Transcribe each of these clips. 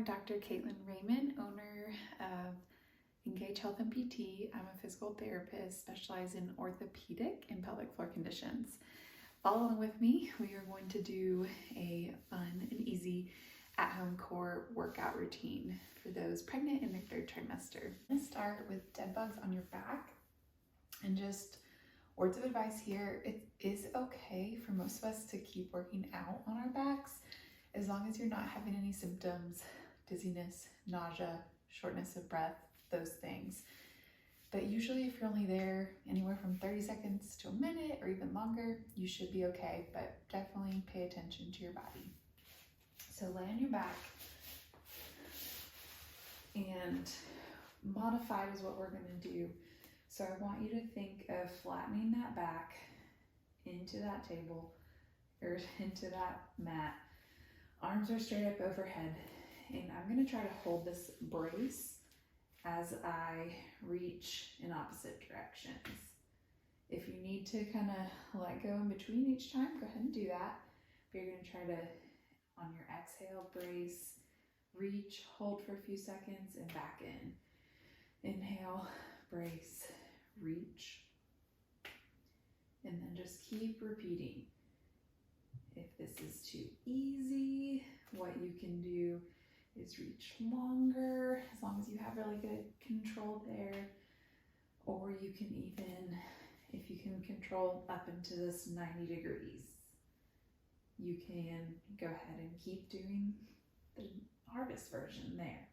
I'm Dr. Caitlin Raymond, owner of Engage Health and PT. I'm a physical therapist specialized in orthopedic and pelvic floor conditions. Follow along with me. We are going to do a fun and easy at-home core workout routine for those pregnant in their third trimester. I'm going to start with dead bugs on your back, and just words of advice here. It is okay for most of us to keep working out on our backs as long as you're not having any symptoms, dizziness, nausea, shortness of breath, those things. But usually if you're only there anywhere from 30 seconds to a minute or even longer, you should be okay, but definitely pay attention to your body. So lay on your back, and modified is what we're gonna do. So I want you to think of flattening that back into that table or into that mat. Arms are straight up overhead, and I'm gonna try to hold this brace as I reach in opposite directions. If you need to kind of let go in between each time, go ahead and do that. But you're gonna try to, on your exhale, brace, reach, hold for a few seconds, and back in. Inhale, brace, reach, and then just keep repeating. If this is too easy, what you can do is reach longer, as long as you have really good control there. Or you can even, if you can control up into this 90 degrees, you can go ahead and keep doing the hardest version there.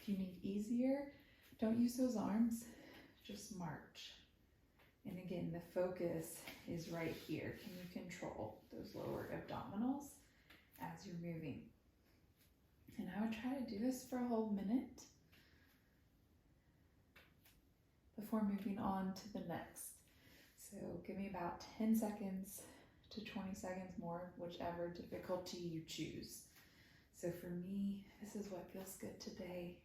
If you need easier, don't use those arms, just march. And again, the focus is right here. Can you control those lower abdominals as you're moving? And I would try to do this for a whole minute before moving on to the next. So give me about 10 seconds to 20 seconds more, whichever difficulty you choose. So for me, this is what feels good today.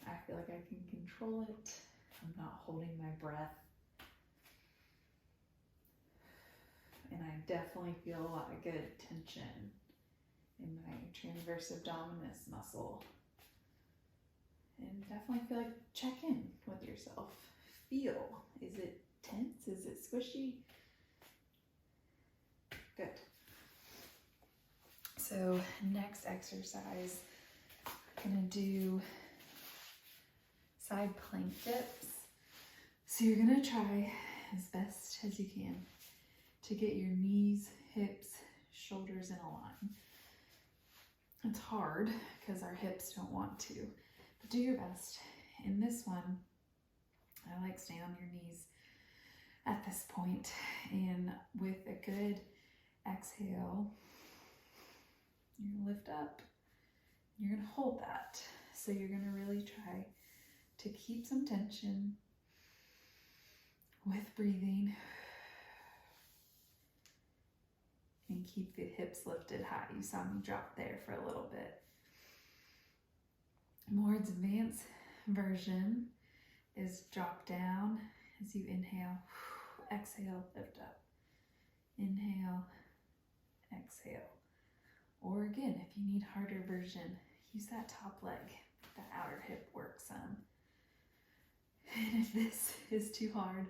I feel like I can control it. I'm not holding my breath. And I definitely feel a lot of good tension in my transverse abdominis muscle. And definitely feel like check in with yourself. Feel, is it tense? Is it squishy? Good. So next exercise, I'm gonna do side plank dips. So you're gonna try as best as you can to get your knees, hips, shoulders in a line. It's hard because our hips don't want to, but do your best. In this one, I like staying on your knees at this point, and with a good exhale, you're gonna lift up. You're gonna hold that. So you're gonna really try to keep some tension with breathing and keep the hips lifted high. You saw me drop there for a little bit. More advanced version is drop down as you inhale, exhale, lift up. Inhale, exhale. Or again, if you need harder version, use that top leg, that outer hip work some. And if this is too hard,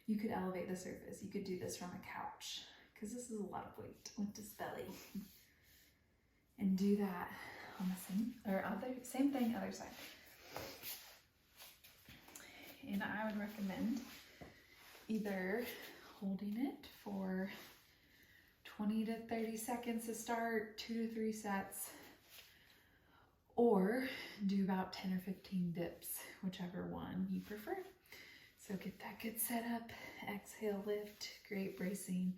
you could elevate the surface. You could do this from a couch, because this is a lot of weight with this belly. And do that on the same thing, other side. And I would recommend either holding it for 20 to 30 seconds to start, 2 to 3 sets, or do about 10 or 15 dips, whichever one you prefer. So get that good setup, exhale, lift, great bracing.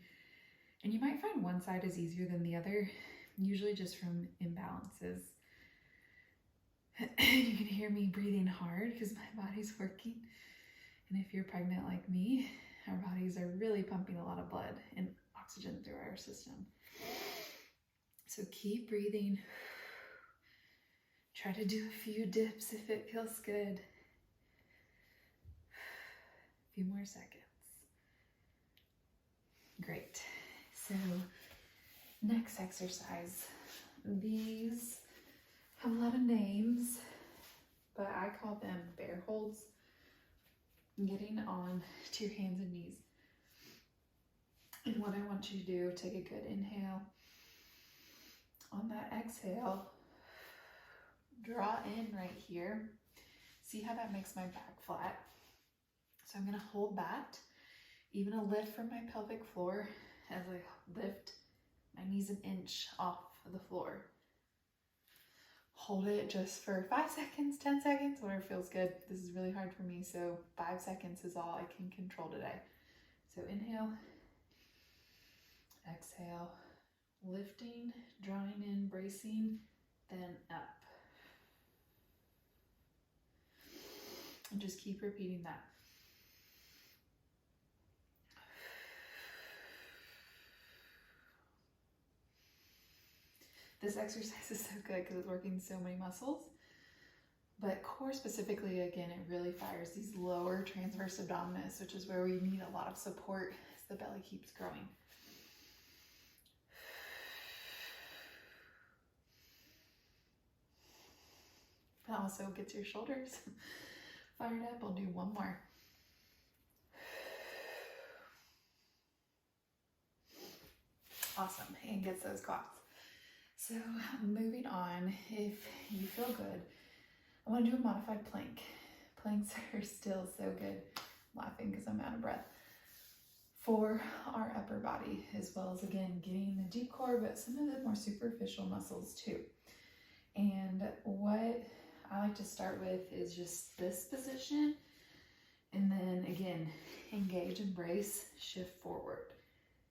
And you might find one side is easier than the other, usually just from imbalances. You can hear me breathing hard because my body's working. And if you're pregnant like me, our bodies are really pumping a lot of blood and oxygen through our system. So keep breathing. Try to do a few dips if it feels good. A few more seconds. Great. So next exercise, these have a lot of names, but I call them bear holds. Getting on to your hands and knees. And what I want you to do, take a good inhale. On that exhale, draw in right here. See how that makes my back flat? So I'm gonna hold that, even a lift from my pelvic floor as I lift my knees an inch off of the floor. Hold it just for 5 seconds, 10 seconds, whatever feels good. This is really hard for me, so 5 seconds is all I can control today. So inhale, exhale, lifting, drawing in, bracing, then up. And just keep repeating that. This exercise is so good because it's working so many muscles. But core specifically, again, it really fires these lower transverse abdominis, which is where we need a lot of support as the belly keeps growing. But also gets your shoulders fired up. I'll do one more. Awesome, and gets those quads. So moving on, if you feel good, I want to do a modified plank. Planks are still so good. I'm laughing because I'm out of breath. For our upper body, as well as, again, getting the deep core, but some of the more superficial muscles too. And what I like to start with is just this position. And then again, engage, embrace, shift forward.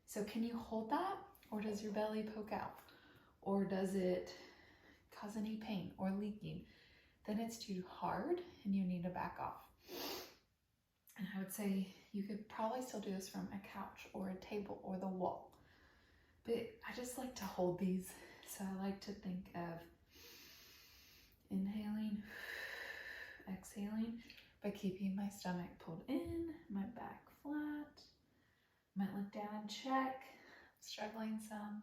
So can you hold that? Or does your belly poke out? Or does it cause any pain or leaking? Then it's too hard and you need to back off. And I would say you could probably still do this from a couch or a table or the wall. But I just like to hold these. So I like to think of inhaling, exhaling, by keeping my stomach pulled in, my back flat. Might look down and check. I'm struggling some.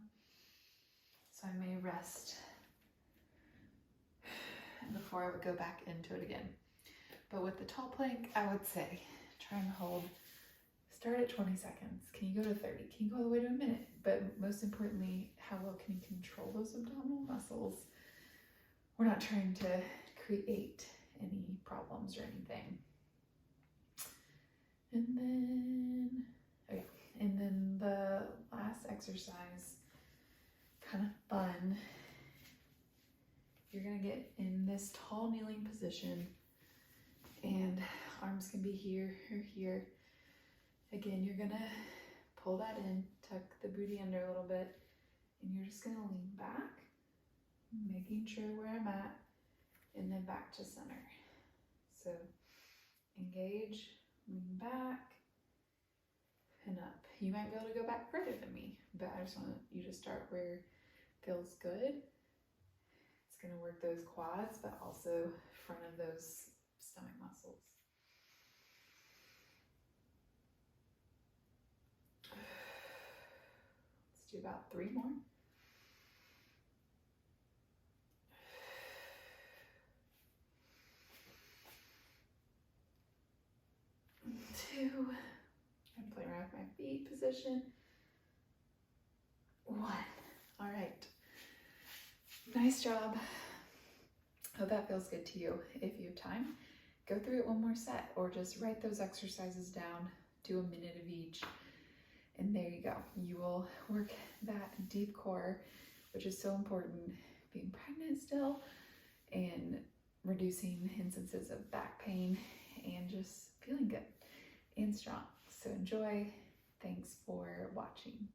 So I may rest before I would go back into it again. But with the tall plank, I would say try and hold. Start at 20 seconds. Can you go to 30? Can you go all the way to a minute? But most importantly, how well can you control those abdominal muscles? We're not trying to create any problems or anything. And then the last exercise, kind of fun. You're gonna get in this tall kneeling position, and arms can be here or here. Again, you're gonna pull that in, tuck the booty under a little bit, and you're just gonna lean back, making sure where I'm at, and then back to center. So engage, lean back, and up. You might be able to go back further than me, but I just want you to start where it feels good. It's gonna work those quads, but also front of those stomach muscles. Let's do about 3 more. 2. I'm playing around with my feet position. 1. All right. Nice job. Hope that feels good to you. If you have time, go through it one more set, or just write those exercises down. Do a minute of each. And there you go. You will work that deep core, which is so important, being pregnant still, and reducing instances of back pain, and just feeling good and strong. So enjoy. Thanks for watching.